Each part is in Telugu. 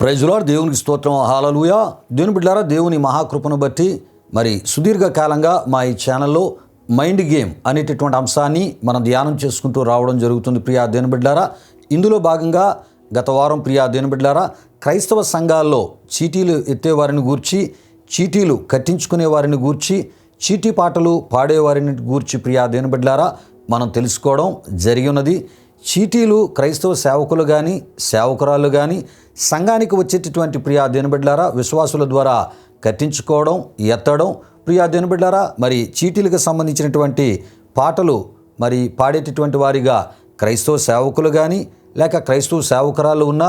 Praise lord. దేవునికి స్తోత్రం, హల్లెలూయా. దేవుని బిడ్డలారా, దేవుని మహాకృపను బట్టి మరి సుదీర్ఘకాలంగా మా ఈ ఛానల్లో మైండ్ గేమ్ అనేటటువంటి అంశాన్ని మనం ధ్యానం చేసుకుంటూ రావడం జరుగుతుంది. ప్రియా దేవుని బిడ్డలారా, ఇందులో భాగంగా గత వారం ప్రియా దేవుని బిడ్డలారా, క్రైస్తవ సంఘాల్లో చీటీలు ఎత్తేవారిని గూర్చి, చీటీలు కట్టించుకునే వారిని గూర్చి, చీటీ పాటలు పాడేవారిని గూర్చి ప్రియా దేవుని బిడ్డలారా మనం తెలుసుకోవడం జరిగి ఉన్నది. చీటీలు క్రైస్తవ సేవకులు కానీ సేవకురాళ్ళు కానీ సంఘానికి వచ్చేటటువంటి ప్రియా దేవుని బిడ్డలారా విశ్వాసుల ద్వారా కట్టించుకోవడం, ఎత్తడం ప్రియా దేవుని బిడ్డలారా, మరి చీటీలకు సంబంధించినటువంటి పాటలు మరి పాడేటటువంటి వారిగా క్రైస్తవ సేవకులు కానీ లేక క్రైస్తవ సేవకురాళ్ళు ఉన్న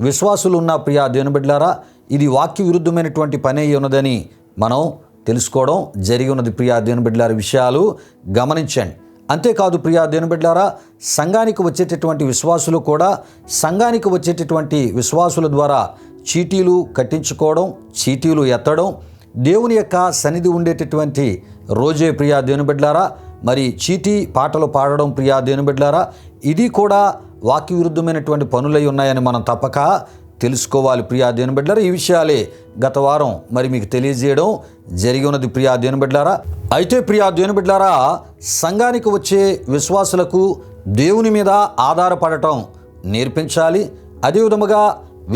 విశ్వాసులు ఉన్న ప్రియా దేవుని బిడ్డలారా, ఇది వాక్య విరుద్ధమైనటువంటి పని అయి ఉన్నదని మనం తెలుసుకోవడం జరిగి ఉన్నది. ప్రియా దేవుని బిడ్డలారా, విషయాలు గమనించండి. అంతేకాదు ప్రియా దేవుని బిడ్డలారా, సంఘానికి వచ్చేటటువంటి విశ్వాసులు కూడా సంఘానికి వచ్చేటటువంటి విశ్వాసుల ద్వారా చీటీలు కట్టించుకోవడం, చీటీలు ఎత్తడం దేవుని యొక్క సన్నిధి ఉండేటటువంటి రోజే ప్రియా దేవుని బిడ్డలారా, మరి చీటీ పాటలు పాడడం ప్రియా దేవుని బిడ్డలారా, ఇది కూడా వాక్య విరుద్ధమైనటువంటి పనులై ఉన్నాయని మనం తప్పక తెలుసుకోవాలి. ప్రియా దేవుని బిడ్డలారా, ఈ విషయాలే గత వారం మరి మీకు తెలియజేయడం జరిగి ఉన్నది. ప్రియా దేవుని బిడ్డలారా, అయితే ప్రియా దేవుని బిడ్డలారా, సంఘానికి వచ్చే విశ్వాసులకు దేవుని మీద ఆధారపడటం నేర్పించాలి. అదేవిధముగా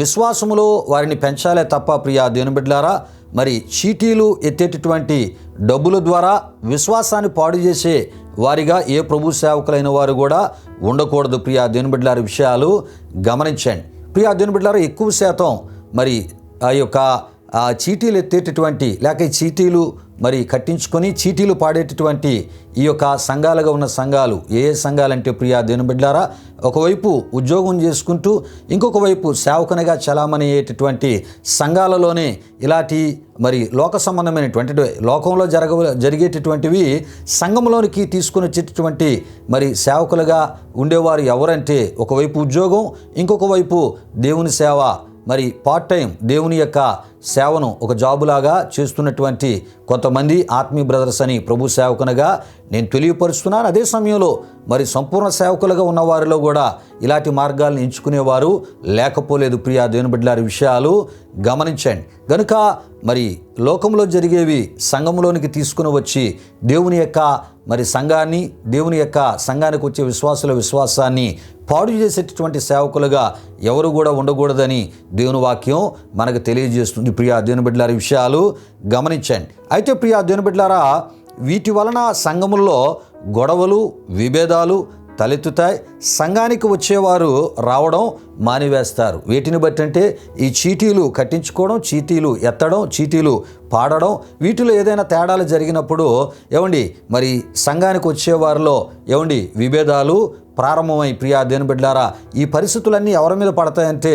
విశ్వాసములో వారిని పెంచాలే తప్ప ప్రియా దేవుని బిడ్డలారా, మరి చీటీలు ఎత్తేటటువంటి డబ్బుల ద్వారా విశ్వాసాన్ని పాడు చేసే వారిగా ఏ ప్రభు సేవకులైన వారు కూడా ఉండకూడదు. ప్రియా దేవుని బిడ్డలారా, విషయాలు గమనించండి. ప్రియా దేవుని బిడ్డలారా, ఎక్కువ శాతం మరి ఆ యొక్క చీటీలు ఎత్తేటటువంటి లేక ఈ చీటీలు మరి కట్టించుకొని చీటీలు పాడేటటువంటి ఈ యొక్క సంఘాలుగా ఉన్న సంఘాలు ఏ సంఘాలంటే ప్రియా దేవుని బిడ్డలారా, ఒకవైపు ఉద్యోగం చేసుకుంటూ ఇంకొక వైపు సేవకునిగా చలామణి అయ్యేటటువంటి సంఘాలలోనే ఇలాంటి మరి లోక సంబంధమైనటువంటి లోకంలో జరిగేటటువంటివి సంఘంలోనికి తీసుకుని వచ్చేటటువంటి మరి సేవకులుగా ఉండేవారు ఎవరంటే ఒకవైపు ఉద్యోగం, ఇంకొక వైపు దేవుని సేవ, మరి పార్ట్ టైం దేవుని యొక్క సేవను ఒక జాబులాగా చేస్తున్నటువంటి కొంతమంది ఆత్మీయ బ్రదర్స్ అని ప్రభు సేవకునిగా నేను తెలియపరుస్తున్నాను. అదే సమయంలో మరి సంపూర్ణ సేవకులుగా ఉన్నవారిలో కూడా ఇలాంటి మార్గాలను ఎంచుకునేవారు లేకపోలేదు. ప్రియా దేవుని బిడ్డలారి, విషయాలు గమనించండి. గనుక మరి లోకంలో జరిగేవి సంఘంలోనికి తీసుకుని వచ్చి దేవుని యొక్క మరి సంఘాన్ని, దేవుని యొక్క సంఘానికి వచ్చే విశ్వాసుల విశ్వాసాన్ని పాడు చేసేటటువంటి సేవకులుగా ఎవరు కూడా ఉండకూడదని దేవుని వాక్యం మనకు తెలియజేస్తుంది. ప్రియా దేవుని బిడ్డలారి, విషయాలు గమనించండి. అయితే ప్రియా దేవుని బిడ్డలారా, వీటి వలన సంఘములలో గొడవలు, విభేదాలు తలెత్తుతాయి. సంఘానికి వచ్చేవారు రావడం మానివేస్తారు. వీటిని బట్టి అంటే ఈ చీటీలు కట్టించుకోవడం, చీటీలు ఎత్తడం, చీటీలు పాడడం, వీటిలో ఏదైనా తేడాలు జరిగినప్పుడు ఏమండి మరి సంఘానికి వచ్చేవారిలో ఏమండి విభేదాలు ప్రారంభమై ప్రియా దేవుని బిడ్డలారా, ఈ పరిస్థితులన్నీ ఎవరి మీద పడతాయంటే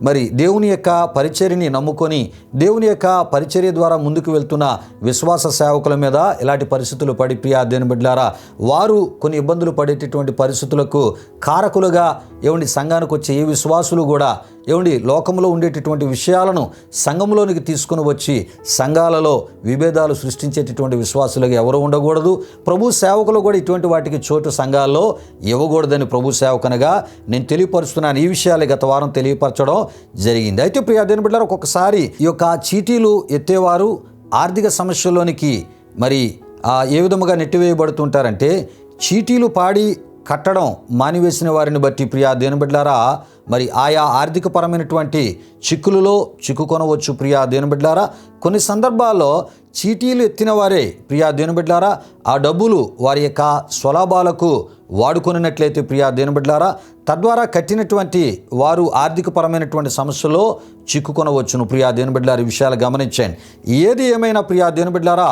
మరి దేవుని యొక్క పరిచర్యని నమ్ముకొని దేవుని యొక్క పరిచర్య ద్వారా ముందుకు వెళ్తున్న విశ్వాస సేవకుల మీద ఇలాంటి పరిస్థితులు పడి ప్రియా దేవుని బిడ్డలారా, వారు కొన్ని ఇబ్బందులు పడేటటువంటి పరిస్థితులకు కారకులుగా ఏమండి సంఘానికి వచ్చే ఏ విశ్వాసులు కూడా ఏమండి లోకంలో ఉండేటటువంటి విషయాలను సంఘంలోనికి తీసుకుని వచ్చి సంఘాలలో విభేదాలు సృష్టించేటటువంటి విశ్వాసులుగా ఎవరు ఉండకూడదు. ప్రభు సేవకులు కూడా ఇటువంటి వాటికి చోటు సంఘాల్లో ఇవ్వకూడదని ప్రభు సేవకునిగా నేను తెలియపరుస్తున్నాను. ఈ విషయాలే గత వారం తెలియపరచడం జరిగింది. అయితే ప్రియా దేవుని బిడ్డలారా, ఒక్కొక్కసారి ఈ యొక్క చీటీలు ఎత్తేవారు ఆర్థిక సమస్యల్లోనికి మరి ఏ విధముగా నెట్టివేయబడుతుంటారంటే చీటీలు పాడి కట్టడం మానివేసిన వారిని బట్టి ప్రియా దేవుని బిడ్డలారా, మరి ఆయా ఆర్థికపరమైనటువంటి చిక్కులలో చిక్కుకొనవచ్చు. ప్రియా దేవుని బిడ్డలారా, కొన్ని సందర్భాల్లో చీటీలు ఎత్తిన వారే ప్రియా దేవుని బిడ్డలారా ఆ డబ్బులు వారి యొక్క స్వలాభాలకు వాడుకున్నట్లయితే ప్రియా దేవుని బిడ్డలారా, తద్వారా కట్టినటువంటి వారు ఆర్థికపరమైనటువంటి సమస్యలో చిక్కుకొనవచ్చును. ప్రియా దేవుని బిడ్డలారా, విషయాలు గమనించండి. ఏది ఏమైనా ప్రియా దేవుని బిడ్డలారా,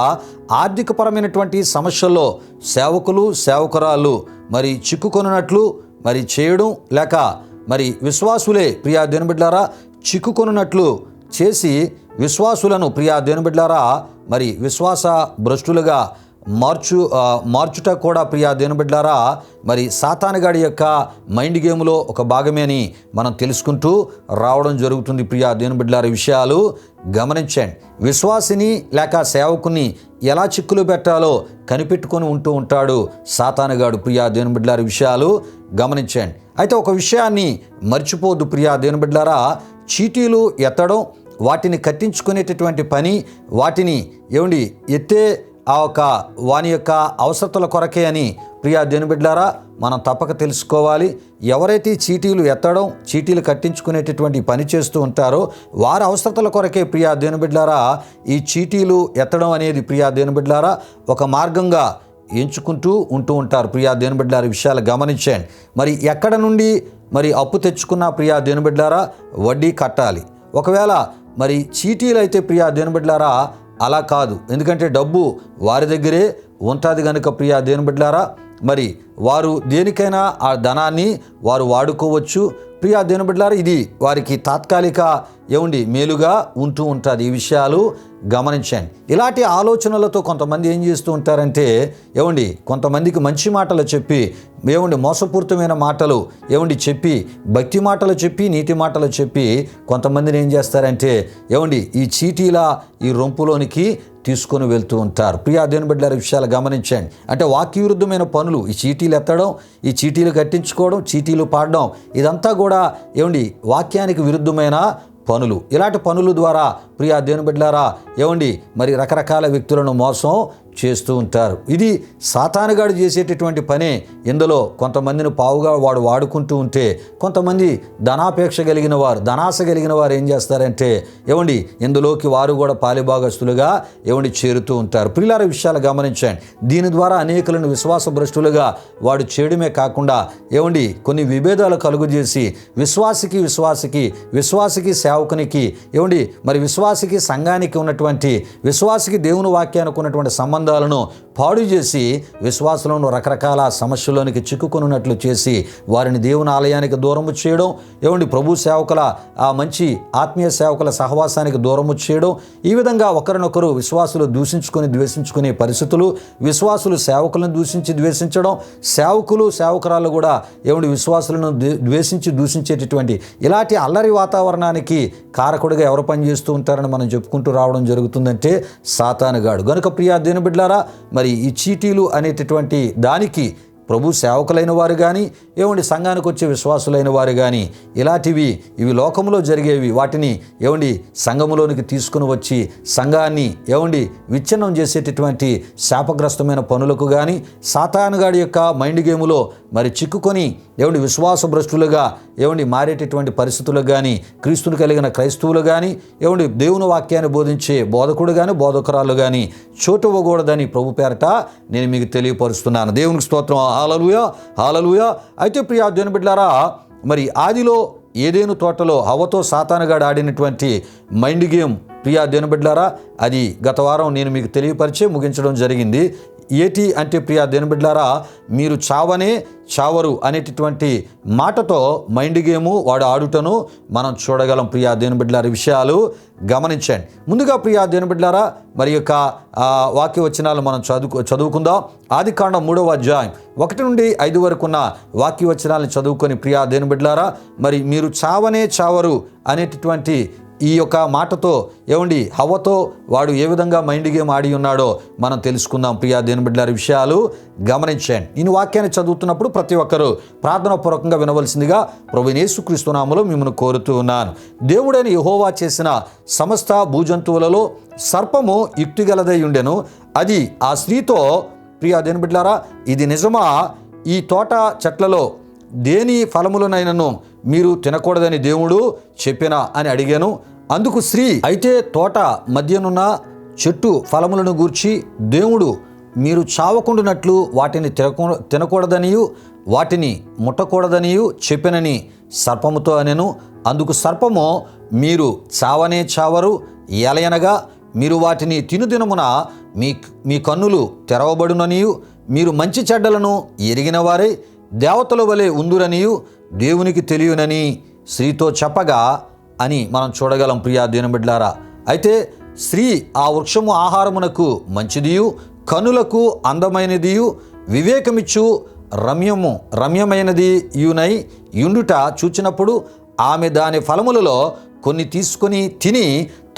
ఆర్థికపరమైనటువంటి సమస్యల్లో సేవకులు సేవకురాళ్ళు మరి చిక్కుకొనున్నట్లు మరి చేయడం లేక మరి విశ్వాసులే ప్రియా దేవుని బిడ్డలారా చిక్కుకొనున్నట్లు విశ్వాసులను ప్రియా దేవుని బిడ్డలారా మరి విశ్వాస భ్రష్టులుగా మార్చుట కూడా ప్రియా దేవుని బిడ్డలారా మరి సాతానుగాడి యొక్క మైండ్ గేమ్లో ఒక భాగమే అని మనం తెలుసుకుంటూ రావడం జరుగుతుంది. ప్రియా దేవుని బిడ్డలారా, విషయాలు గమనించండి. విశ్వాసిని లేక సేవకుని ఎలా చిక్కులు పెట్టాలో కనిపెట్టుకొని ఉంటూ ఉంటాడు సాతానుగాడు. ప్రియా దేవుని బిడ్డలారా, విషయాలు గమనించండి. అయితే ఒక విషయాన్ని మర్చిపోద్దు ప్రియా దేవుని బిడ్డలారా, చీటీలు ఎత్తడం, వాటిని కట్టించుకునేటటువంటి పని, వాటిని ఎత్తే వాని యొక్క అవసరతల కొరకే అని ప్రియా దేవుని బిడ్డలారా మనం తప్పక తెలుసుకోవాలి. ఎవరైతే చీటీలు ఎత్తడం, చీటీలు కట్టించుకునేటటువంటి పని చేస్తూ ఉంటారో వారి అవసరతల కొరకే ప్రియా దేవుని బిడ్డలారా ఈ చీటీలు ఎత్తడం అనేది ప్రియా దేవుని బిడ్డలారా ఒక మార్గంగా ఎంచుకుంటూ ఉంటారు. ప్రియా దేవుని బిడ్డలారా విషయాలు గమనించండి. మరి ఎక్కడ నుండి అప్పు తెచ్చుకున్న ప్రియా దేవుని బిడ్డలారా వడ్డీ కట్టాలి. ఒకవేళ చీటీలు అయితే ప్రియా దేవుని బిడ్డలారా అలా కాదు, ఎందుకంటే డబ్బు వారి దగ్గరే ఉంటుంది కనుక ప్రియా దేవుని బిడ్డలారా వారు దేనికైనా ఆ ధనాన్ని వారు వాడుకోవచ్చు. ప్రియా దేవుని బిడ్డలారా ఇది వారికి తాత్కాలిక మేలుగా ఉంటుంది. ఈ విషయాలు గమనించండి. ఇలాంటి ఆలోచనలతో కొంతమంది ఏం చేస్తూ ఉంటారంటే కొంతమందికి మంచి మాటలు చెప్పి మోసపూరితమైన మాటలు చెప్పి భక్తి మాటలు చెప్పి నీతి మాటలు చెప్పి కొంతమందిని ఏం చేస్తారంటే ఈ చీటీల ఈ రొంపులోనికి తీసుకొని వెళ్తూ ఉంటారు. ప్రియా దేవుని బిడ్డలారా విషయాలు గమనించండి. అంటే వాక్య విరుద్ధమైన పనులు, ఈ చీటీలు ఎత్తడం, ఈ చీటీలు కట్టించుకోవడం, చీటీలు పాడడం, ఇదంతా కూడా వాక్యానికి విరుద్ధమైన పనులు. ఇలాంటి పనుల ద్వారా ప్రియా దేవుని బిడ్డలారా రకరకాల వ్యక్తులను మోసం చేస్తూ ఉంటారు. ఇది సాతానుగాడు చేసేటటువంటి పనే. ఇందులో కొంతమందిని పావుగా వాడు వాడుకుంటూ ఉంటే కొంతమంది ధనాపేక్ష కలిగిన వారు, ధనాశ కలిగిన వారు ఏం చేస్తారంటే ఇందులోకి వారు కూడా పాలిభాగస్తులుగా చేరుతూ ఉంటారు. ప్రియులార విషయాలు గమనించండి. దీని ద్వారా అనేకులను విశ్వాస భ్రష్టులుగా వాడు చేయడమే కాకుండా కొన్ని విభేదాలు కలుగజేసి విశ్వాసికి సేవకునికి విశ్వాసికి సంఘానికి ఉన్నటువంటి విశ్వాసికి దేవుని వాక్యానికి ఉన్నటువంటి సంబంధాలను పాడు చేసి విశ్వాసులను రకరకాల సమస్యల్లోనికి చిక్కుకొనున్నట్లు చేసి వారిని దేవుని ఆలయానికి దూరము చేయడం, ప్రభు సేవకుల ఆ మంచి ఆత్మీయ సేవకుల సహవాసానికి దూరము చేయడం, ఈ విధంగా ఒకరినొకరు విశ్వాసులు ద్వేషించుకునే పరిస్థితులు, విశ్వాసులు సేవకులను దూషించి ద్వేషించడం, సేవకురాలు కూడా విశ్వాసులను దూషించేటటువంటి ఇలాంటి అల్లరి వాతావరణానికి కారకుడిగా ఎవరు పనిచేస్తూ ఉంటారని మనం చెప్పుకుంటూ రావడం జరుగుతుందంటే సాతానుగాడు. గనుక ప్రియా దేవుని బిడ్డలారా ఈ చీటీలు అనేటటువంటి దానికి ప్రభు సేవకులైన వారు కానీ సంఘానికి వచ్చే విశ్వాసులైన వారు కానీ ఇవి లోకంలో జరిగేవి, వాటిని సంఘములోనికి తీసుకుని వచ్చి సంఘాన్ని విచ్ఛిన్నం చేసేటటువంటి శాపగ్రస్తమైన పనులకు కానీ సాతానుగాడి యొక్క మైండ్ గేములో చిక్కుకొని విశ్వాస భ్రష్టులుగా మారేటటువంటి పరిస్థితులకు కానీ క్రీస్తుని కలిగిన క్రైస్తవులు కానీ దేవుని వాక్యాన్ని బోధించే బోధకుడు కానీ బోధకురాలు కానీ చోటు ఇవ్వకూడదని ప్రభు పేరట నేను మీకు తెలియపరుస్తున్నాను. దేవునికి స్తోత్రం. హల్లెలూయా, హల్లెలూయా. అయితే ప్రియా దేవుని బిడ్డలారా ఆదిలో ఏదేను తోటలో హవ్వతో సాతానుగాడు ఆడినటువంటి మైండ్ గేమ్ ప్రియా దేవుని బిడ్డలారా అది గత వారం నేను మీకు తెలియపరిచే ముగించడం జరిగింది. ఏటి అంటే ప్రియా దేవుని బిడ్డలారా మీరు చావనే చావరు అనేటటువంటి మాటతో మైండ్ గేము వాడు ఆడుటను మనం చూడగలం. ప్రియా దేవుని బిడ్డలారా విషయాలు గమనించండి. ముందుగా ప్రియా దేవుని బిడ్డలారా యొక్క వాక్య వచనాలు మనం చదువుకుందాం. ఆదికాండం 3వ అధ్యాయం 1 నుండి 5 వరకు ఉన్న వాక్య వచనాలను చదువుకొని ప్రియా దేవుని బిడ్డలారా మీరు చావనే చావరు అనేటటువంటి ఈ యొక్క మాటతో హవ్వతో వాడు ఏ విధంగా మైండ్ గేమ్ ఆడి ఉన్నాడో మనం తెలుసుకుందాం. ప్రియా దేవుని బిడ్డలారా విషయాలు గమనించండి. నేను వాక్యాన్ని చదువుతున్నప్పుడు ప్రతి ఒక్కరూ ప్రార్థనాపూర్వకంగా వినవలసిందిగా ప్రభువైన యేసుక్రీస్తు నామములో మిమ్మల్ని కోరుతూ ఉన్నాను. దేవుడైన యెహోవా చేసిన సమస్త భూజంతువులలో సర్పము యుక్తిగలదై ఉండెను. అది ఆ స్త్రీతో ప్రియా దేవుని బిడ్డలారా ఇది నిజమా? ఈ తోట చెట్లలో దేని ఫలములనైనను మీరు తినకూడదని దేవుడు చెప్పినా అని అడిగాను. అందుకు స్త్రీ అయితే తోట మధ్యనున్న చెట్టు ఫలములను గూర్చి దేవుడు మీరు చావకుండునట్లు వాటిని తినకూడదనియు వాటిని ముట్టకూడదనియు చెప్పినని సర్పముతో అనెను. అందుకు సర్పము మీరు చావనే చావరు, ఎలయనగా మీరు వాటిని తినుదినమున మీ కన్నులు తెరవబడుననియు మీరు మంచి చెడ్డలను ఎరిగిన వారై దేవతల వలె ఉందురనియు దేవునికి తెలియనని స్త్రీతో చెప్పగా అని మనం చూడగలం. ప్రియా దేవుని బిడ్డలారా అయితే స్త్రీ ఆ వృక్షము ఆహారమునకు మంచిదియు కనులకు అందమైనదియు వివేకమిచ్చు రమ్యమైనది యునై యుండుట చూచినప్పుడు ఆమె దాని ఫలములలో కొన్ని తీసుకొని తిని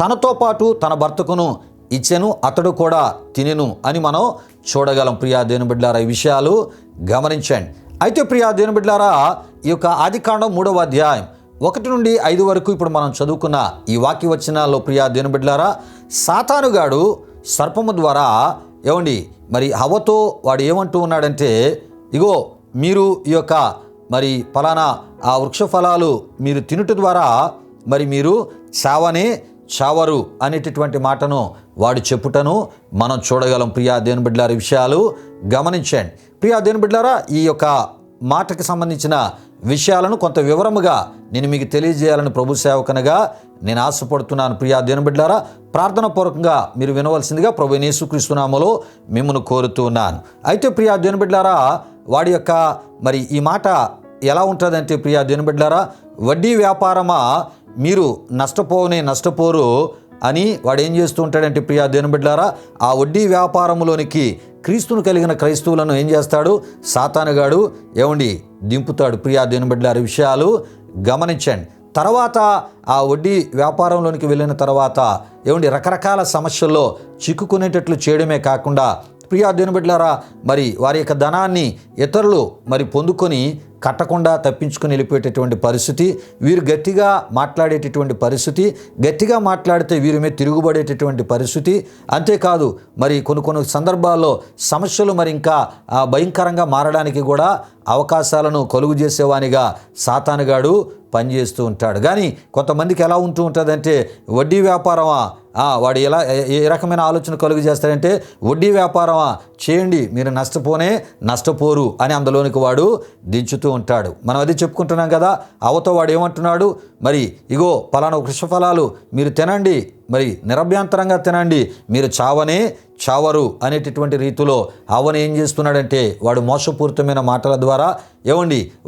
తనతో పాటు తన భర్తకును ఇచ్చెను, అతడు కూడా తినెను అని మనం చూడగలం. ప్రియా దేవుని బిడ్డలారా ఈ విషయాలు గమనించండి. అయితే ప్రియా దేవుని బిడ్డలారా ఈ యొక్క ఆదికాండం 3వ అధ్యాయం 1 నుండి 5 వరకు ఇప్పుడు మనం చదువుకున్న ఈ వాక్య వచనాల్లో ప్రియా దేవుని బిడ్డలారా, సాతానుగాడు సర్పము ద్వారా మరి హవ్వతో వాడు ఏమంటూ ఉన్నాడంటే, ఇగో మీరు ఈ యొక్క మరి ఫలానా ఆ వృక్ష ఫలాలు మీరు తినుట ద్వారా మరి మీరు చావరు అనేటటువంటి మాటను వాడు చెప్పుటను మనం చూడగలం. ప్రియా దేవుని బిడ్డలారా, విషయాలు గమనించండి. ప్రియా దేవుని బిడ్డలారా, ఈ యొక్క మాటకి సంబంధించిన విషయాలను కొంత వివరముగా నేను మీకు తెలియజేయాలని ప్రభు సేవకనగా నేను ఆశపడుతున్నాను. ప్రియా దేవుని బిడ్డలారా, ప్రార్థన పూర్వకంగా మీరు వినవలసిందిగా ప్రభు యేసుక్రీస్తు నామములో మిమ్మల్ని కోరుతూ ఉన్నాను. అయితే ప్రియా దేవుని బిడ్డలారా, వాడి యొక్క మరి ఈ మాట ఎలా ఉంటుందంటే, ప్రియా దేవుని బిడ్డలారా, వడ్డీ వ్యాపారమా మీరు నష్టపోరు అని వాడు ఏం చేస్తూ ఉంటాడంటే, ప్రియా దేవుని బిడ్డలారా, ఆ వడ్డీ వ్యాపారములోనికి క్రీస్తును కలిగిన క్రైస్తవులను ఏం చేస్తాడు, సాతానుగాడు దింపుతాడు. ప్రియా దేవుని బిడ్డలారా, విషయాలు గమనించండి. తర్వాత ఆ వడ్డీ వ్యాపారంలోనికి వెళ్ళిన తర్వాత రకరకాల సమస్యల్లో చిక్కుకునేటట్లు చేయడమే కాకుండా, ప్రియా దేవుని బిడ్డలారా, మరి వారి యొక్క ధనాన్ని ఇతరులు మరి పొందుకొని కట్టకుండా తప్పించుకొని వెళ్ళిపోయేటటువంటి పరిస్థితి, వీరు గట్టిగా మాట్లాడేటటువంటి పరిస్థితి, గట్టిగా మాట్లాడితే వీరి మీద తిరుగుబడేటటువంటి పరిస్థితి. అంతేకాదు మరి కొన్ని సందర్భాల్లో సమస్యలు మరి ఇంకా భయంకరంగా మారడానికి కూడా అవకాశాలను కలుగు చేసేవానిగా సాతానుగాడు పనిచేస్తూ ఉంటాడు. కానీ కొంతమందికి ఎలా ఉంటూ ఉంటుందంటే, వడ్డీ వ్యాపారమా వాడు ఏ రకమైన ఆలోచన కలుగు చేస్తాడంటే, వడ్డీ వ్యాపారమా చేయండి, మీరు నష్టపోరు అని అందులోనికి వాడు దించుతూ ఉంటాడు. మనం అది చెప్పుకుంటున్నాం కదా. అవతో వాడు ఏమంటున్నాడు, మరి ఇగో పలానా వృక్షఫలాలు మీరు తినండి, మరి నిరభ్యంతరంగా తినండి, మీరు చావరు అనేటటువంటి రీతిలో అవని ఏం చేస్తున్నాడంటే, వాడు మోసపూరితమైన మాటల ద్వారా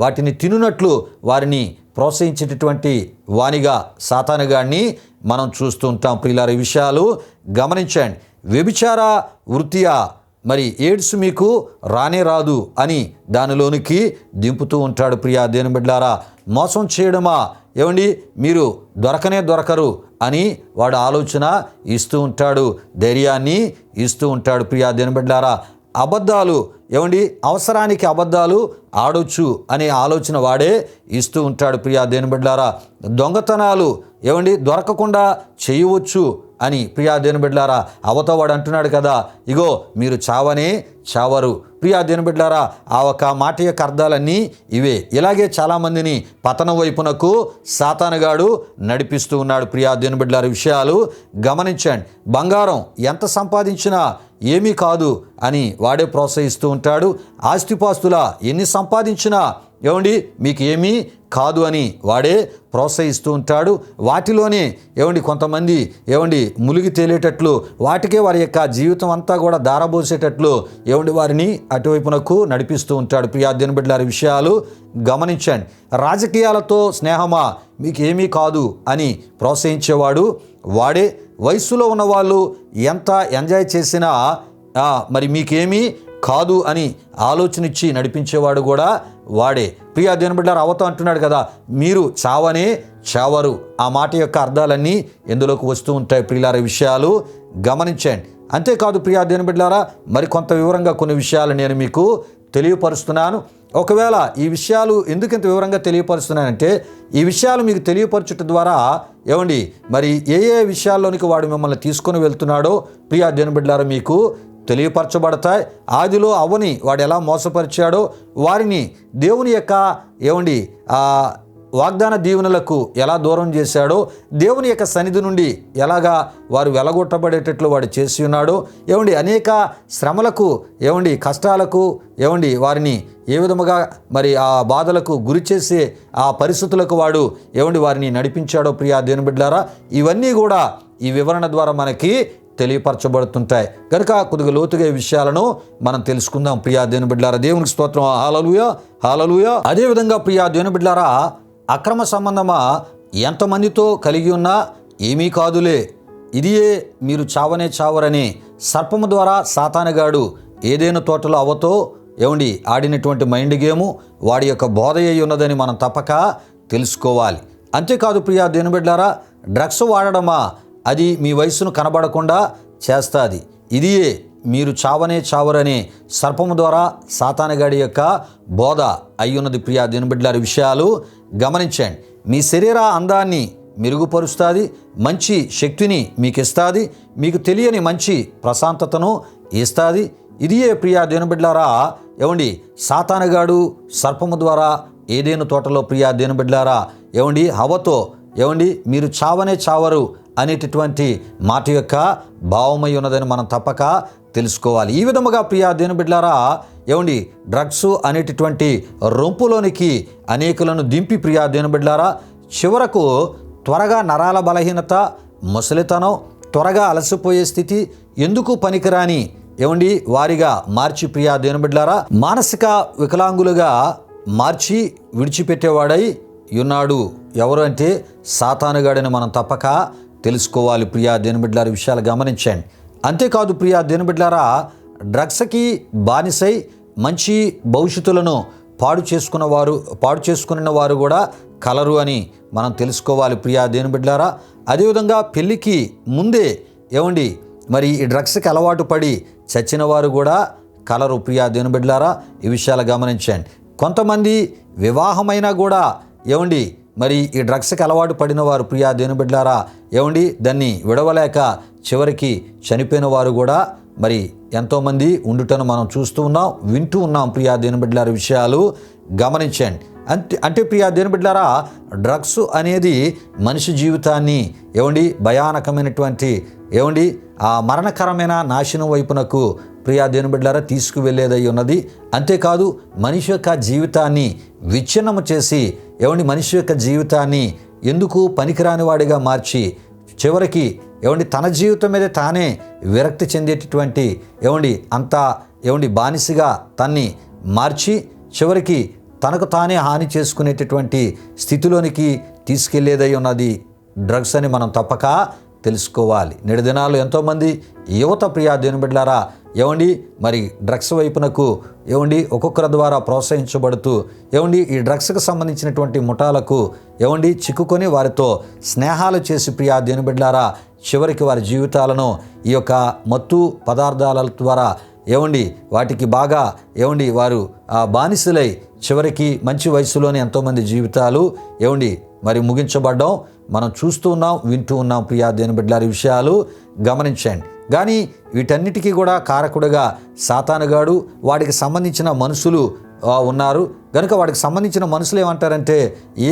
వాటిని తినునట్లు వారిని ప్రోత్సహించేటటువంటి వానిగా సాతానుగాడిని మనం చూస్తూ ఉంటాం. ప్రియులారా, ఈ విషయాలు గమనించండి. వ్యభిచార వృత్తియా మరి ఎయిడ్స్ మీకు రాదు అని దానిలోనికి దింపుతూ ఉంటాడు. ప్రియా దేవుని బిడ్డలారా, మోసం చేయడమా మీరు దొరకరు అని వాడు ఆలోచన ఇస్తూ ఉంటాడు, ధైర్యాన్ని ఇస్తూ ఉంటాడు. ప్రియా దేవుని బిడ్డలారా, అబద్ధాలు అవసరానికి అబద్ధాలు ఆడొచ్చు అనే ఆలోచన వాడే ఇస్తూ ఉంటాడు. ప్రియా దేవుని బిడ్డలారా, దొంగతనాలు దొరకకుండా చేయవచ్చు అని ప్రియా దేవుని బిడ్డలారా అవతో వాడు అంటున్నాడు కదా, ఇగో మీరు చావరు. ప్రియా దేవుని బిడ్డలారా, ఆ ఒక మాట యొక్క అర్థాలన్నీ ఇవే. ఇలాగే చాలామందిని పతనం వైపునకు సాతానుగాడు నడిపిస్తూ ఉన్నాడు. ప్రియా దేవుని బిడ్డలారా, విషయాలు గమనించండి. బంగారం ఎంత సంపాదించినా ఏమీ కాదు అని వాడే ప్రోత్సహిస్తూ ఉంటాడు. ఆస్తిపాస్తుల ఎన్ని సంపాదించినా మీకు ఏమీ కాదు అని వాడే ప్రోత్సహిస్తూ ఉంటాడు. వాటిలోనే కొంతమంది మునిగి తేలేటట్లు, వాటికే వారి యొక్క జీవితం అంతా కూడా దారబోసేటట్లు వారిని అటువైపునకు నడిపిస్తూ ఉంటాడు. ప్రియా దేవుని బిడ్డలారా, విషయాలు గమనించండి. రాజకీయాలతో స్నేహమా మీకు ఏమీ కాదు అని ప్రోత్సహించేవాడు వాడే. వయస్సులో ఉన్నవాళ్ళు ఎంత ఎంజాయ్ చేసినా మరి మీకేమీ కాదు అని ఆలోచన ఇచ్చి నడిపించేవాడు కూడా వాడే. ప్రియా దేవుని బిడ్డలారా, అవతో అంటున్నాడు కదా, మీరు చావరు. ఆ మాట యొక్క అర్థాలన్నీ ఎందులోకి వస్తూ ఉంటాయి. ప్రియులారా, విషయాలు గమనించండి. అంతేకాదు ప్రియా దేవుని బిడ్డలారా, మరి కొంత వివరంగా కొన్ని విషయాలు నేను మీకు తెలియపరుస్తున్నాను. ఒకవేళ ఈ విషయాలు ఎందుకు ఇంత వివరంగా తెలియపరుస్తున్నానంటే, ఈ విషయాలు మీకు తెలియపరచుట ద్వారా మరి ఏ విషయాల్లోనికి వాడు మిమ్మల్ని తీసుకొని వెళ్తున్నాడో ప్రియా దేవుని బిడ్డలారా మీకు తెలియపరచబడతాయి. ఆదిలో అవ్వని వాడు ఎలా మోసపరిచాడో, వారిని దేవుని యొక్క వాగ్దాన దీవెనలకు ఎలా దూరం చేశాడో, దేవుని యొక్క సన్నిధి నుండి ఎలాగా వారు వెలగొట్టబడేటట్లు వాడు చేసి ఉన్నాడో, అనేక శ్రమలకు కష్టాలకు వారిని ఏ విధముగా మరి ఆ బాధలకు గురి చేసే ఆ పరిస్థితులకు వాడు వారిని నడిపించాడో ప్రియా దేవుని బిడ్డలారా, ఇవన్నీ కూడా ఈ వివరణ ద్వారా మనకి తెలియపరచబడుతుంటాయి. కనుక కొద్దిగా లోతుగా ఈ విషయాలను మనం తెలుసుకుందాం. ప్రియా దేవుని బిడ్డలారా, దేవునికి స్తోత్రం. హల్లెలూయా. అదేవిధంగా ప్రియా దేవుని బిడ్డలారా, అక్రమ సంబంధమా ఎంతమందితో కలిగి ఉన్నా ఏమీ కాదులే, ఇదియే మీరు చావరని సర్పము ద్వారా సాతానుగాడు ఏదైనా తోటలో అవతో ఆడినటువంటి మైండ్ గేము వాడి యొక్క బోధ అయి ఉన్నదని మనం తప్పక తెలుసుకోవాలి. అంతేకాదు ప్రియా దేవుని బిడ్డలారా, డ్రగ్స్ వాడడమా అది మీ వయసును కనబడకుండా చేస్తుంది, ఇదియే మీరు చావరని సర్పము ద్వారా సాతానుగాడి యొక్క బోధ అయ్యున్నది. ప్రియా దేవుని బిడ్డలారా, విషయాలు గమనించండి. మీ శరీర అందాన్ని మెరుగుపరుస్తుంది, మంచి శక్తిని మీకు ఇస్తుంది, మీకు తెలియని మంచి ప్రశాంతతను ఇస్తుంది. ఇదియే ప్రియా దేవుని బిడ్డలారా ఏమండి సాతానుగాడు సర్పము ద్వారా ఏదెను తోటలో ప్రియా దేవుని బిడ్డలారా ఏమండి హవ్వతో ఏమండి మీరు చావనే చావరు అనేటటువంటి మాట యొక్క భావమై ఉన్నదని మనం తప్పక తెలుసుకోవాలి. ఈ విధముగా ప్రియా దేవుని బిడ్డలారా ఏమండి డ్రగ్స్ అనేటటువంటి రొంపులోనికి అనేకులను దింపి ప్రియా దేవుని బిడ్డలారా చివరకు త్వరగా నరాల బలహీనత, ముసలితనం, త్వరగా అలసిపోయే స్థితి, ఎందుకు పనికిరాని ఏమండి వారిగా మార్చి ప్రియా దేవుని బిడ్డలారా మానసిక వికలాంగులుగా మార్చి విడిచిపెట్టేవాడై ఉన్నాడు. ఎవరు అంటే సాతానుగాడని మనం తప్పక తెలుసుకోవాలి. ప్రియా దేవుని బిడ్డలారా విషయాలు గమనించండి. అంతేకాదు ప్రియా దేవుని బిడ్డలారా డ్రగ్స్కి బానిసై మంచి భవిష్యత్తులను పాడు చేసుకున్న వారు కూడా కలరు అని మనం తెలుసుకోవాలి. ప్రియా దేవుని బిడ్డలారా అదేవిధంగా పెళ్ళికి ముందే ఏమండి మరి ఈ డ్రగ్స్కి అలవాటు పడి చచ్చిన వారు కూడా కలరు. ప్రియా దేవుని బిడ్డలారా ఈ విషయాలు గమనించండి. కొంతమంది వివాహమైనా కూడా ఏమండి మరి ఈ డ్రగ్స్కి అలవాటు పడిన వారు ప్రియా దేవుని బిడ్డలారా ఏమండి దాన్ని విడవలేక చివరికి చనిపోయిన వారు కూడా మరి ఎంతోమంది ఉండుటను మనం చూస్తూ ఉన్నాం, వింటూ ఉన్నాం. ప్రియా దేవుని బిడ్డలారా విషయాలు గమనించండి. అంటే ప్రియా దేవుని బిడ్డలారా డ్రగ్స్ అనేది మనిషి జీవితాన్ని ఏమండి భయానకమైనటువంటి ఏమండి ఆ మరణకరమైన నాశనం వైపునకు ప్రియా దేవుని బిడ్డలారా తీసుకువెళ్ళేదై ఉన్నది. అంతేకాదు మనిషి యొక్క జీవితాన్ని విచ్ఛిన్నము చేసి ఏమండి మనిషి యొక్క జీవితాన్ని ఎందుకు పనికిరాని వాడిగా మార్చి చివరికి ఏమండి తన జీవితం మీద తానే విరక్తి చెందేటటువంటి ఏమండి అంతా ఏమండి బానిసగా తన్ని మార్చి చివరికి తనకు తానే హాని చేసుకునేటటువంటి స్థితిలోనికి తీసుకెళ్లేదై ఉన్నది డ్రగ్స్ అని మనం తప్పక తెలుసుకోవాలి. నేటి దినాలు ఎంతోమంది యువత ప్రియా దేవుని బిడ్డలారా ఏమండి మరి డ్రగ్స్ వైపునకు ఏమండి ఒక్కొక్కరి ద్వారా ప్రోత్సహించబడుతూ ఏమండి ఈ డ్రగ్స్కి సంబంధించినటువంటి ముఠాలకు ఏమండి చిక్కుకొని వారితో స్నేహాలు చేసి ప్రియా దేవుని బిడ్డలారా చివరికి వారి జీవితాలను ఈ యొక్క మత్తు పదార్థాల ద్వారా ఏమండి వాటికి బాగా ఏమండి వారు బానిసలై చివరికి మంచి వయసులోనే ఎంతోమంది జీవితాలు ఏమండి మరి ముగించబడ్డం మనం చూస్తూ ఉన్నాం, వింటూ ఉన్నాం. ప్రియా దేవుని బిడ్డలారా విషయాలు గమనించండి. కానీ వీటన్నిటికీ కూడా కారకుడుగా సాతానుగాడు వాడికి సంబంధించిన మనుషులు ఉన్నారు కనుక వాడికి సంబంధించిన మనుషులు ఏమంటారంటే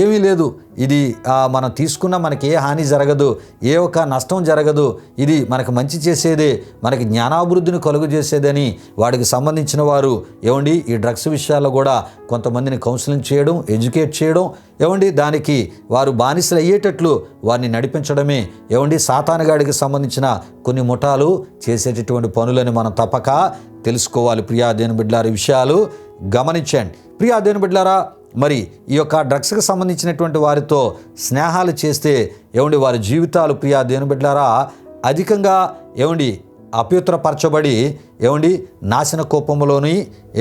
ఏమీ లేదు, ఇది మనం తీసుకున్నా మనకి ఏ హాని జరగదు, ఏ ఒక్క నష్టం జరగదు, ఇది మనకు మంచి చేసేదే, మనకి జ్ఞానాభివృద్ధిని కలుగు చేసేదని వాడికి సంబంధించిన వారు ఏమండి ఈ డ్రగ్స్ విషయాల్లో కూడా కొంతమందిని కౌన్సిలింగ్ చేయడం, ఎడ్యుకేట్ చేయడం ఏమండి దానికి వారు బానిసలు అయ్యేటట్లు వారిని నడిపించడమే ఏమండి సాతానుగాడికి సంబంధించిన కొన్ని ముఠాలు చేసేటటువంటి పనులని మనం తప్పక తెలుసుకోవాలి. ప్రియా దేవుని బిడ్డలారా విషయాలు గమనించండి. ప్రియా దేవుని బిడ్డలారా మరి ఈ యొక్క డ్రగ్స్కి సంబంధించినటువంటి వారితో స్నేహాలు చేస్తే ఏమండి వారి జీవితాలు ప్రియా దేవుని బిడ్డలారా అధికంగా ఏమండి అపవిత్రపరచబడి ఏమండి నాశన కోపంలోని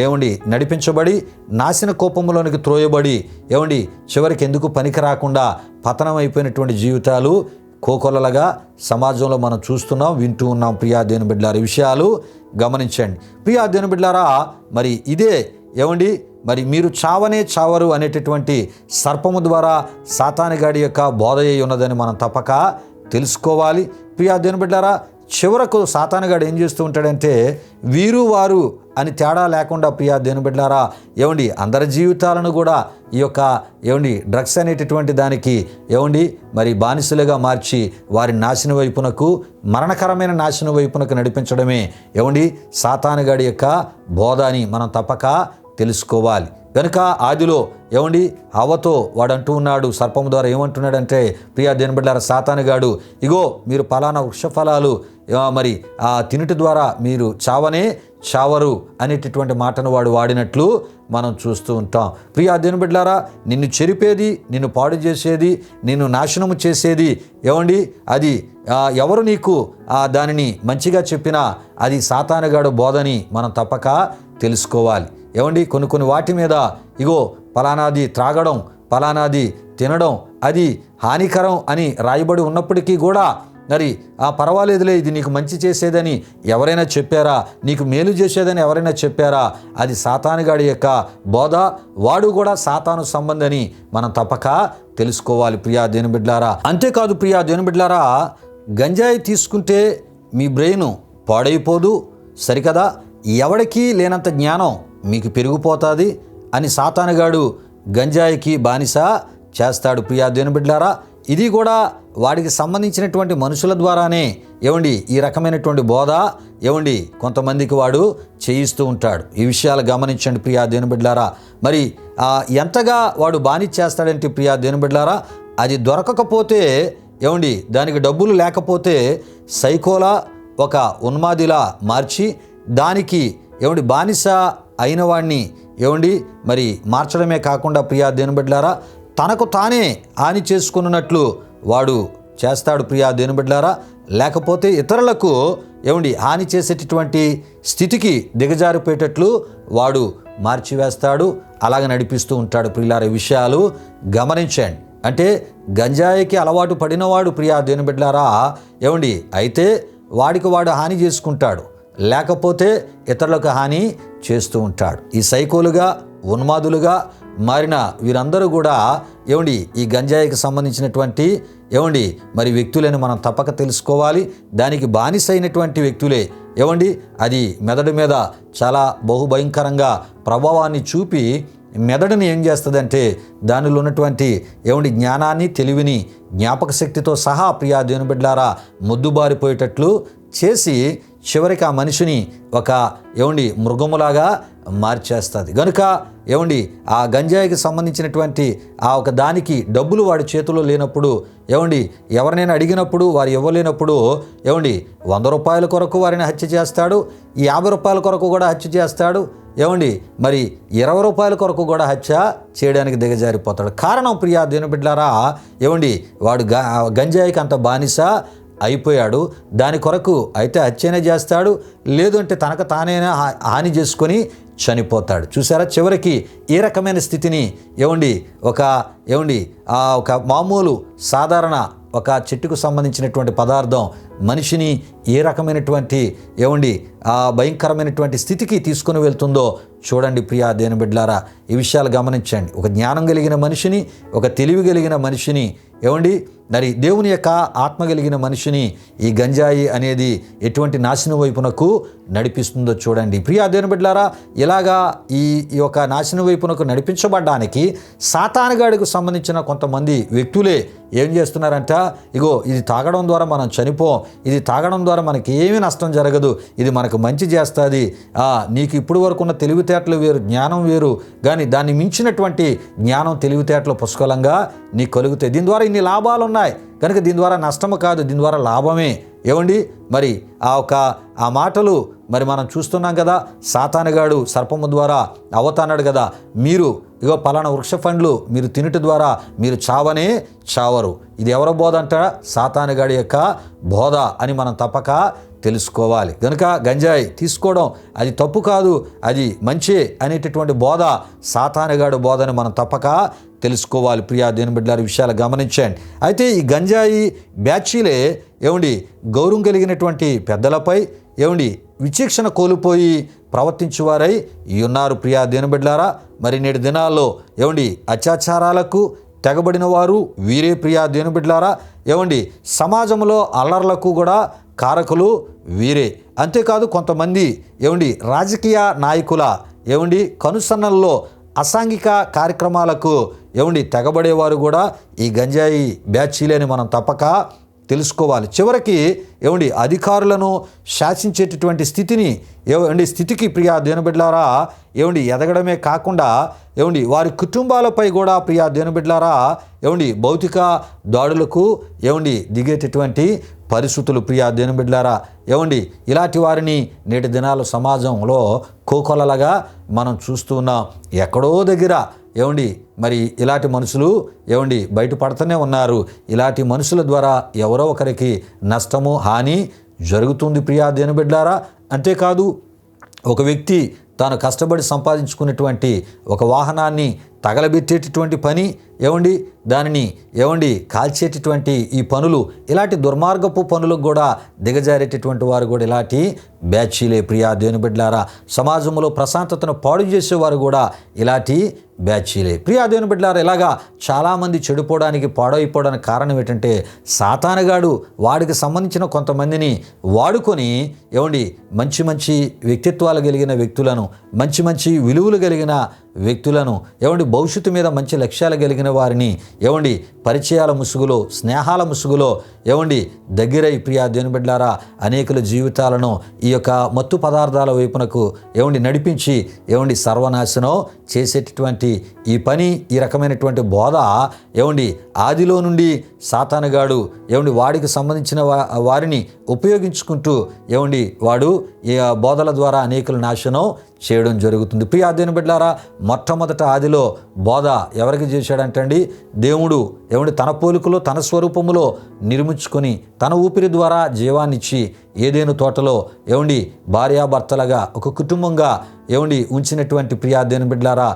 ఏమండి నడిపించబడి నాశన కోపంలోనికి త్రోయబడి ఏమండి చివరికి ఎందుకు పనికి రాకుండా పతనం అయిపోయినటువంటి జీవితాలు కోకొల్లలుగా సమాజంలో మనం చూస్తున్నాం, వింటూ ఉన్నాం. ప్రియా దేవుని బిడ్డలారా విషయాలు గమనించండి. ప్రియా దేవుని బిడ్డలారా మరి ఇదే ఏమండి మరి మీరు చావనే చావరు అనేటటువంటి సర్పము ద్వారా సాతానుగాడి యొక్క బోధ అయి ఉన్నదని మనం తప్పక తెలుసుకోవాలి. ప్రియా దేవుని బిడ్డలారా చివరకు సాతానుగాడు ఏం చేస్తూ ఉంటాడంటే వీరు వారు అని తేడా లేకుండా ప్రియా దేవుని బిడ్డలారా ఏమండి అందరి జీవితాలను కూడా ఈ యొక్క ఏమండి డ్రగ్స్ అనేటటువంటి దానికి ఏమండి మరి బానిసలుగా మార్చి వారి నాశనం వైపునకు మరణకరమైన నాశనం వైపునకు నడిపించడమే ఏమండి సాతానుగాడి యొక్క బోధ అని మనం తప్పక తెలుసుకోవాలి. కనుక ఆదిలో ఏమండి హవ్వతో వాడు అంటూ ఉన్నాడు సర్పము ద్వారా ఏమంటున్నాడంటే ప్రియా దేవుని బిడ్డలారా సాతానుగాడు ఇగో మీరు పలానా వృక్ష ఫలాలు మరి ఆ తినుటి ద్వారా మీరు చావనే చావరు అనేటటువంటి మాటను వాడు వాడినట్లు మనం చూస్తూ ఉంటాం. ప్రియా దేవుని బిడ్డలారా నిన్ను చెరిపేది, నిన్ను పాడు చేసేది, నిన్ను నాశనము చేసేది ఏమండి అది ఎవరు నీకు దానిని మంచిగా చెప్పినా అది సాతానుగాడు బోధని మనం తప్పక తెలుసుకోవాలి. ఏమండి కొన్ని వాటి మీద ఇగో పలానాది త్రాగడం, పలానాది తినడం అది హానికరం అని రాయబడి ఉన్నప్పటికీ కూడా మరి పర్వాలేదులే, ఇది నీకు మంచి చేసేదని ఎవరైనా చెప్పారా? నీకు మేలు చేసేదని ఎవరైనా చెప్పారా? అది సాతానుగాడి యొక్క బోధ. వాడు కూడా సాతాను సంబంధని మనం తప్పక తెలుసుకోవాలి ప్రియా దేవుని బిడ్డలారా. అంతేకాదు ప్రియా దేవుని బిడ్డలారా, గంజాయి తీసుకుంటే మీ బ్రెయిన్ పాడైపోదు సరికదా, ఎవడికి లేనంత జ్ఞానం మీకు పెరిగిపోతుంది అని సాతానుగాడు గంజాయికి బానిస చేస్తాడు ప్రియా దేవుని బిడ్డలారా. ఇది కూడా వాడికి సంబంధించినటువంటి మనుషుల ద్వారానే ఈ రకమైనటువంటి బోధ కొంతమందికి వాడు చేయిస్తూ ఉంటాడు. ఈ విషయాలు గమనించండి ప్రియా దేవుని బిడ్డలారా. మరి ఎంతగా వాడు బానిస చేస్తాడంటే ప్రియా దేవుని బిడ్డలారా, అది దొరకకపోతే దానికి డబ్బులు లేకపోతే సైకోలా ఒక ఉన్మాదిలా మార్చి దానికి బానిస అయిన వాడిని మరి మార్చడమే కాకుండా ప్రియా దేవుని బిడ్డలారా, తనకు తానే హాని చేసుకున్నట్లు వాడు చేస్తాడు ప్రియా దేవుని బిడ్డలారా. లేకపోతే ఇతరులకు హాని చేసేటటువంటి స్థితికి దిగజారిపోయేటట్లు వాడు మార్చివేస్తాడు, అలాగ నడిపిస్తూ ఉంటాడు ప్రియులారా. ఈ విషయాలు గమనించండి. అంటే గంజాయికి అలవాటు పడినవాడు ప్రియా దేవుని బిడ్డలారా అయితే వాడికి వాడు హాని చేసుకుంటాడు, లేకపోతే ఇతరులకు హాని చేస్తూ ఉంటాడు. ఈ సైకోలుగా ఉన్మాదులుగా మారిన వీరందరూ కూడా ఈ గంజాయికి సంబంధించినటువంటి మరి వ్యక్తులని మనం తప్పక తెలుసుకోవాలి. దానికి బానిసైనటువంటి వ్యక్తులే అది మెదడు మీద చాలా బహుభయంకరంగా ప్రభావాన్ని చూపి మెదడుని ఏం చేస్తుందంటే దానిలో ఉన్నటువంటి జ్ఞానాన్ని, తెలివిని, జ్ఞాపక శక్తితో సహా ప్రియా దేవుని బిడ్డలారా మొద్దుబారిపోయేటట్లు చేసి చివరికి ఆ మనిషిని ఒక మృగములాగా మార్చేస్తుంది. కనుక ఆ గంజాయికి సంబంధించినటువంటి ఒక దానికి డబ్బులు వాడి చేతిలో లేనప్పుడు ఎవరినైనా అడిగినప్పుడు వారు ఇవ్వలేనప్పుడు 100 రూపాయల కొరకు వారిని హత్య చేస్తాడు, 50 రూపాయల కొరకు కూడా హత్య చేస్తాడు, మరి 20 రూపాయల కొరకు కూడా హత్య చేయడానికి దిగజారిపోతాడు. కారణం ప్రియా దేవుని బిడ్డలారా వాడు గంజాయికి అంత బానిస అయిపోయాడు. దాని కొరకు అయితే హత్యనే చేస్తాడు, లేదు అంటే తనకు తానైనా హాని చేసుకొని చనిపోతాడు. చూసారా, చివరికి ఏ రకమైన స్థితిని ఒక మామూలు సాధారణ ఒక చెట్టుకు సంబంధించినటువంటి పదార్థం మనిషిని ఏ రకమైనటువంటి భయంకరమైనటువంటి స్థితికి తీసుకుని వెళ్తుందో చూడండి ప్రియా దేవుని బిడ్డలారా. ఈ విషయాలు గమనించండి. ఒక జ్ఞానం కలిగిన మనిషిని, ఒక తెలివి కలిగిన మనిషిని మరి దేవుని యొక్క ఆత్మ కలిగిన మనిషిని ఈ గంజాయి అనేది ఎటువంటి నాశనం వైపునకు నడిపిస్తుందో చూడండి ప్రియా దేవుని బిడ్డలారా. ఇలాగా ఈ యొక్క నాశనం వైపునకు నడిపించబడ్డానికి సాతానుగాడికి సంబంధించిన కొంతమంది వ్యక్తులే ఏం చేస్తున్నారంట, ఇది తాగడం ద్వారా మనం చనిపోం, ఇది తాగడం ద్వారా మనకి ఏమీ నష్టం జరగదు, ఇది మనకు మంచి చేస్తుంది, నీకు ఇప్పుడు వరకు ఉన్న తెలివితేటలు వేరు, జ్ఞానం వేరు, కానీ దాన్ని మించినటువంటి జ్ఞానం, తెలివితేటలు పుష్కలంగా నీకు కలుగుతాయి, దీని ద్వారా ఇన్ని లాభాలు ఉన్నాయి, కనుక దీని ద్వారా నష్టము కాదు, దీని ద్వారా లాభమే. మరి ఆ మాటలు మరి మనం చూస్తున్నాం కదా. సాతానుగాడు సర్పము ద్వారా అవతాన్నాడు కదా, మీరు పలానా వృక్ష పండ్లు మీరు తినుట ద్వారా మీరు చావనే చావరు. ఇది ఎవరి బోధ అంటారా? సాతానుగాడి యొక్క బోధ అని మనం తప్పక తెలుసుకోవాలి. కనుక గంజాయి తీసుకోవడం అది తప్పు కాదు, అది మంచి అనేటటువంటి బోధ సాతానుగాడు బోధని మనం తప్పక తెలుసుకోవాలి ప్రియా దేవుని బిడ్డలారా. విషయాలు గమనించండి. అయితే ఈ గంజాయి బ్యాచీలే గౌరవం కలిగినటువంటి పెద్దలపై విచక్షణ కోల్పోయి ప్రవర్తించువారై ఉన్నారు ప్రియా దేవుని బిడ్డలారా. మరి నేటి దినాల్లో అత్యాచారాలకు తెగబడిన వారు వీరే ప్రియా దేవుని బిడ్డలారా. సమాజంలో అల్లర్లకు కూడా కారకులు వీరే. అంతేకాదు కొంతమంది రాజకీయ నాయకుల కనుసన్నల్లో అసాంఘిక కార్యక్రమాలకు తెగబడేవారు కూడా ఈ గంజాయి బ్యాచీలని మనం తప్పక తెలుసుకోవాలి. చివరికి అధికారులను శాసించేటటువంటి స్థితికి ప్రియా దేవుని బిడ్డలారా ఎదగడమే కాకుండా వారి కుటుంబాలపై కూడా ప్రియా దేవుని బిడ్డలారా భౌతిక దాడులకు దిగేటటువంటి పరిస్థితులు ప్రియా దేవుని బిడ్డలారా. ఇలాంటి వారిని నేటి దినాల సమాజంలో కోకొలలుగా మనం చూస్తూ ఉన్నాం. ఎక్కడో దగ్గర మరి ఇలాంటి మనుషులు బయటపడుతూనే ఉన్నారు. ఇలాంటి మనుషుల ద్వారా ఎవరో ఒకరికి నష్టము, హాని జరుగుతుంది ప్రియా దేవుని బిడ్డలారా. అంతేకాదు ఒక వ్యక్తి తాను కష్టపడి సంపాదించుకున్నటువంటి ఒక వాహనాన్ని తగలబెట్టేటటువంటి పని, దానిని కాల్చేటటువంటి ఈ పనులు, ఇలాంటి దుర్మార్గపు పనులకు కూడా దిగజారేటటువంటి వారు కూడా ఇలాంటి బ్యాచీలే. ప్రియా దేవుని బిడ్డలారా, సమాజంలో ప్రశాంతతను పాడు చేసేవారు కూడా ఇలాంటి బ్యాచీలే. ప్రియా దేవుని బిడ్డలారా, ఇలాగా చాలామంది చెడిపోవడానికి, పాడైపోవడానికి కారణం ఏంటంటే సాతానుగాడు వాడికి సంబంధించిన కొంతమందిని వాడుకొని మంచి మంచి వ్యక్తిత్వాలు కలిగిన వ్యక్తులను, మంచి మంచి విలువలు కలిగిన వ్యక్తులను, భవిష్యత్తు మీద మంచి లక్ష్యాలు కలిగిన వారిని పరిచయాల ముసుగులో, స్నేహాల ముసుగులో దగ్గరై ప్రియా దేవుని బిడ్డలారా అనేకుల జీవితాలను ఈ యొక్క మత్తు పదార్థాల వైపునకు నడిపించి సర్వనాశనం చేసేటటువంటి ఈ పని, ఈ రకమైనటువంటి బోధ ఆదిలో నుండి సాతానుగాడు వాడికి సంబంధించిన వారిని ఉపయోగించుకుంటూ వాడు ఈ బోధల ద్వారా అనేకుల నాశనం చేయడం జరుగుతుంది. ప్రియా దేవుని బిడ్డలారా, మొట్టమొదట ఆదిలో బోధ ఎవరికి చేశాడంటండి? దేవుడు తన పోలికలో, తన స్వరూపములో నిర్మించుకొని తన ఊపిరి ద్వారా జీవాన్నిచ్చి ఏదెను తోటలో భార్యాభర్తలుగా ఒక కుటుంబంగా ఉంచినటువంటి ప్రియా దేవుని బిడ్డలారా,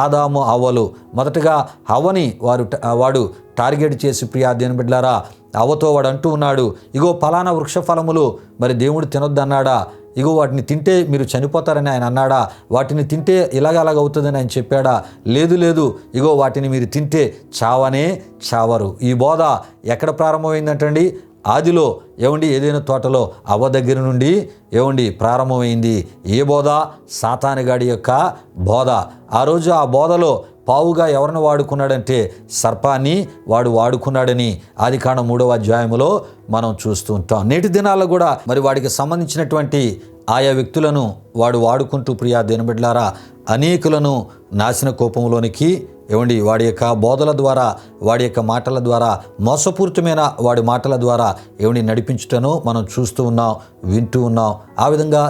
ఆదాము హవ్వలు మొదటగా హవ్వని వాడు టార్గెట్ చేసి ప్రియా దేవుని బిడ్డలారా హవ్వతో వాడు అంటూ ఉన్నాడు, ఇగో ఫలానా వృక్ష ఫలములు మరి దేవుడు తినొద్దన్నాడా? ఇగో వాటిని తింటే మీరు చనిపోతారని ఆయన అన్నాడా? వాటిని తింటే ఇలాగవుతుందని ఆయన చెప్పాడా? లేదు, ఇగో వాటిని మీరు తింటే చావనే చావరు. ఈ బోధ ఎక్కడ ప్రారంభమైందంటండి? ఆదిలో ఏదైనా తోటలో అవ్వ దగ్గర నుండి ప్రారంభమైంది. ఏ బోధ? సాతానుగాడి యొక్క బోధ. ఆ రోజు ఆ బోధలో పావుగా ఎవరిని వాడుకున్నాడంటే సర్పాన్ని వాడు వాడుకున్నాడని ఆదికాండం 3వ అధ్యాయంలో మనం చూస్తూ ఉంటాం. నేటి దినాల్లో కూడా మరి వాడికి సంబంధించినటువంటి ఆయా వ్యక్తులను వాడు వాడుకుంటూ ప్రియా దేవుని బిడ్డలారా అనేకులను నాశన కోపంలోనికి వాడి యొక్క బోధల ద్వారా, వాడి యొక్క మాటల ద్వారా, మోసపూరితమైన వాడి మాటల ద్వారా నడిపించుటను మనం చూస్తూ ఉన్నాం, వింటూ ఉన్నాం. ఆ విధంగా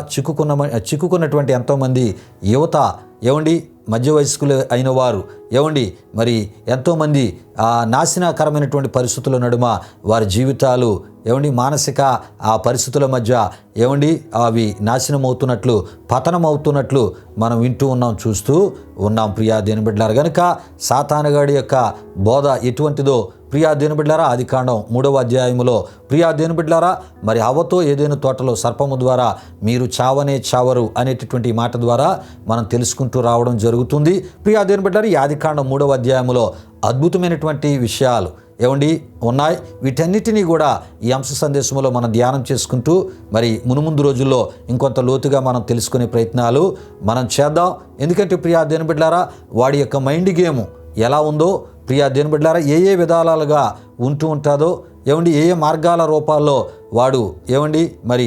చిక్కుకున్నటువంటి ఎంతోమంది యువత మధ్య వయస్కులు అయిన వారు మరి ఎంతోమంది నాశనకరమైనటువంటి పరిస్థితుల నడుమ వారి జీవితాలు మానసిక ఆ పరిస్థితుల మధ్య అవి నాశనం అవుతున్నట్లు, పతనం అవుతున్నట్లు మనం వింటూ ఉన్నాం, చూస్తూ ఉన్నాం. ప్రియా దేవుని బిడ్డలారా, గనుక సాతానుగాడి యొక్క బోధ ఎటువంటిదో ప్రియా దేవుని బిడ్డలారా ఆదికాండం 3వ అధ్యాయంలో ప్రియా దేవుని బిడ్డలారా మరి హవ్వతో ఏదైనా తోటలో సర్పము ద్వారా మీరు చావనే చావరు అనేటటువంటి మాట ద్వారా మనం తెలుసుకుంటూ రావడం జరుగుతుంది. ప్రియా దేవుని బిడ్డలారా, ఈ ఆదికాండం 3వ అధ్యాయంలో అద్భుతమైనటువంటి విషయాలు ఉన్నాయి. వీటన్నిటినీ కూడా ఈ అంశ సందేశంలో మనం ధ్యానం చేసుకుంటూ మరి మునుముందు రోజుల్లో ఇంకొంత లోతుగా మనం తెలుసుకునే ప్రయత్నాలు మనం చేద్దాం. ఎందుకంటే ప్రియా దేవుని బిడ్డలారా వాడి యొక్క మైండ్ గేమ్ ఎలా ఉందో, ప్రియా దేవుని బిడ్డలారా ఏ విధాలుగా ఉంటూ ఉంటుందో, ఏ మార్గాల రూపాల్లో వాడు మరి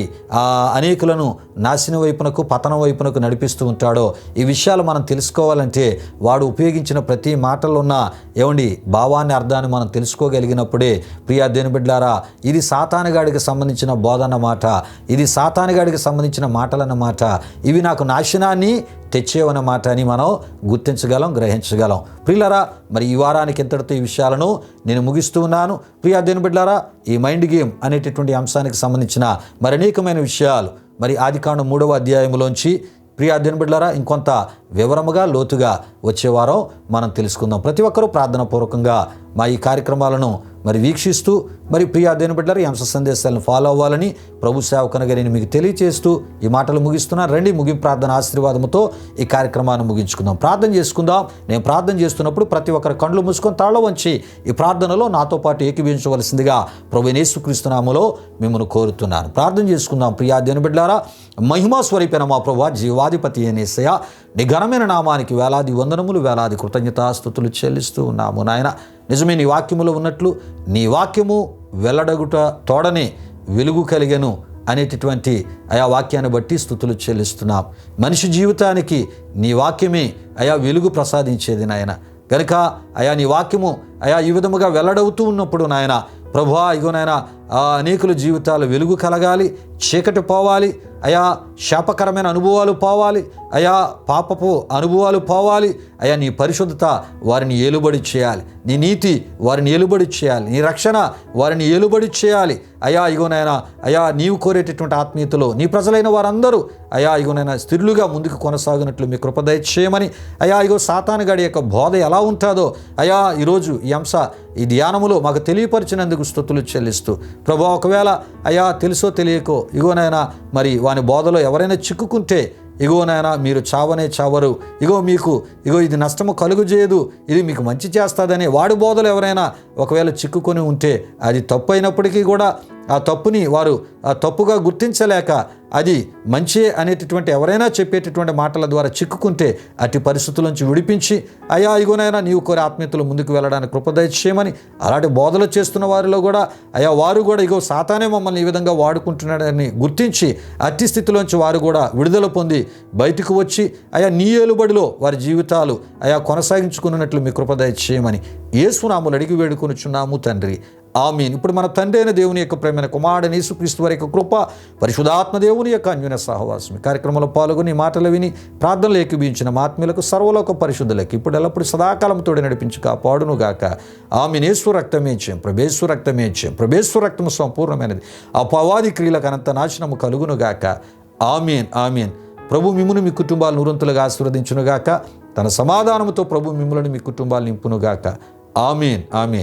అనేకులను నాశనం వైపునకు, పతనం వైపునకు నడిపిస్తూ ఉంటాడో, ఈ విషయాలు మనం తెలుసుకోవాలంటే వాడు ఉపయోగించిన ప్రతి మాటలో ఉన్న భావాన్ని, అర్థాన్ని మనం తెలుసుకోగలిగినప్పుడే ప్రియా దేవుని బిడ్డలారా ఇది సాతానుగాడికి సంబంధించిన బోధన మాట, ఇది సాతానుగాడికి సంబంధించిన మాటలన్నమాట, ఇవి నాకు నాశనాన్ని తెచ్చేవన్నమాట అని మనం గుర్తించగలం, గ్రహించగలం. ప్రియులారా, మరి ఈ వారానికి ఎంతటితో ఈ విషయాలను నేను ముగిస్తూ ఉన్నాను. ప్రియా దేవుని బిడ్డలారా, ఈ మైండ్ గేమ్ అనేటటువంటి అంశానికి సంబంధించిన మరి అనేకమైన విషయాలు మరి ఆదికాండం 3వ అధ్యాయంలోంచి ప్రియా దేవుని బిడ్డలారా ఇంకొంత వివరముగా, లోతుగా వచ్చే వారం మనం తెలుసుకుందాం. ప్రతి ఒక్కరూ ప్రార్థన పూర్వకంగా మా ఈ కార్యక్రమాలను మరి వీక్షిస్తూ మరి ప్రియా దేవుని బిడ్డలారా ఈ అంశ సందేశాలను ఫాలో అవ్వాలని ప్రభు సేవకునిగా నేను మీకు తెలియజేస్తూ ఈ మాటలు ముగిస్తున్నాను. రండి, ముగింపు ప్రార్థన ఆశీర్వాదంతో ఈ కార్యక్రమాన్ని ముగించుకుందాం. ప్రార్థన చేసుకుందాం. నేను ప్రార్థన చేస్తున్నప్పుడు ప్రతి ఒక్కరి కళ్ళు మూసుకొని తాళ వంచి ఈ ప్రార్థనలో నాతో పాటు ఏకీభవించవలసిందిగా ప్రభువైన యేసుక్రీస్తు నామములో మిమ్మల్ని కోరుతున్నాను. ప్రార్థన చేసుకుందాం. ప్రియా దేవుని బిడ్డలారా, మహిమా స్వరూపైన మా ప్రభువా, జీవాధిపతి అయిన యేసయ్యా, నీ ఘనమైన నామానికి వేలాది వందనములు, వేలాది కృతజ్ఞతాస్తుతులు చెల్లిస్తూ ఉన్నాము. నాయన, నిజమే నీ వాక్యములో ఉన్నట్లు నీ వాక్యము వెల్లడగుట తోడనే వెలుగు కలిగెను అనేటటువంటి ఆయా వాక్యాన్ని బట్టి స్తుతులు చెల్లిస్తున్నాం. మనిషి జీవితానికి నీ వాక్యమే ఆయా వెలుగు ప్రసాదించేది నాయన. కనుక ఆయా నీ వాక్యము ఆయా ఈ విధముగా వెల్లడవుతూ ఉన్నప్పుడు నాయన ప్రభువా, ఇగో నాయన అనేకుల జీవితాలు వెలుగు కలగాలి, చీకటి పోవాలి అయా, శాపకరమైన అనుభవాలు పోవాలి అయా, పాపపు అనుభవాలు పోవాలి అయా. నీ పరిశుద్ధత వారిని ఏలుబడి చేయాలి, నీ నీతి వారిని ఏలుబడి చేయాలి, నీ రక్షణ వారిని ఏలుబడి చేయాలి అయా. ఇగోనైనా అయా, నీవు కోరేటటువంటి ఆత్మీయతలో నీ ప్రజలైన వారందరూ అయా ఇగోనైనా స్థిరులుగా ముందుకు కొనసాగినట్లు మీ కృప దయచేయమని అయా. ఇగో సాతానుగాడి యొక్క బోధ ఎలా ఉంటుందో అయా, ఈరోజు ఈ ధ్యానములో మాకు తెలియపరిచినందుకు స్తుతులు చెల్లిస్తూ ప్రభువా, ఒకవేళ అయా తెలుసో తెలియకో ఇగోనైనా మరి వాని బోధలో ఎవరైనా చిక్కుకుంటే ఇగోనైనా మీరు చావనే చావరు, ఇగో ఇది నష్టము కలుగుజేయదు, ఇది మీకు మంచి చేస్తుందని వాడి బోధలు ఎవరైనా ఒకవేళ చిక్కుకొని ఉంటే అది తప్పు అయినప్పటికీ కూడా ఆ తప్పుని వారు తప్పుగా గుర్తించలేక అది మంచి అనేటటువంటి ఎవరైనా చెప్పేటటువంటి మాటల ద్వారా చిక్కుకుంటే అట్టి పరిస్థితుల నుంచి విడిపించి అయా ఇగోనైనా నీవు కోరే ఆత్మీయతలు ముందుకు వెళ్ళడానికి కృప దయచేయమని, అలాంటి బోధలు చేస్తున్న వారిలో కూడా అయా వారు కూడా ఇగో సాతానే మమ్మల్ని ఈ విధంగా వాడుకుంటున్నాడని గుర్తించి అట్టి స్థితిలోంచి వారు కూడా విడుదల పొంది బయటకు వచ్చి అయా నీ ఏలుబడిలో వారి జీవితాలు అయా కొనసాగించుకున్నట్లు మీ కృప దయచేయమని యేసు నామములో అడిగి వేడుకొనుచున్నాము తండ్రి, ఆమేన్. ఇప్పుడు మన తండ్రి అయిన దేవుని యొక్క ప్రేమైన కుమారుడైన యేసుక్రీస్తు వారి యొక్క కృప, పరిశుద్ధాత్మ దేవుని యొక్క అన్యోన్య సహవాసం ఈ కార్యక్రమంలో పాల్గొని మాటలు విని ప్రార్థనలు ఏకీభవించిన మా ఆత్మీయులకు సర్వలోక పరిశుద్ధులకి ఇప్పుడు ఎల్లప్పుడు సదాకాలం తోడి నడిపించి కాపాడును గాక. ఆమేన్. యేసు రక్తమే జయం, ప్రభేశ్వర రక్తమే జయం, ప్రభేశ్వర రక్తము సంపూర్ణమైనది, అపవాది క్రియలకు అనంత నాశనము కలుగును గాక. ఆమేన్, ఆమేన్. ప్రభు మిమ్మును మీ కుటుంబాలు నూరంతులుగా ఆశీర్వదించునుగాక. తన సమాధానముతో ప్రభు మిమ్ములను మీ కుటుంబాలు నింపునుగాక. ఆమేన్, ఆమేన్.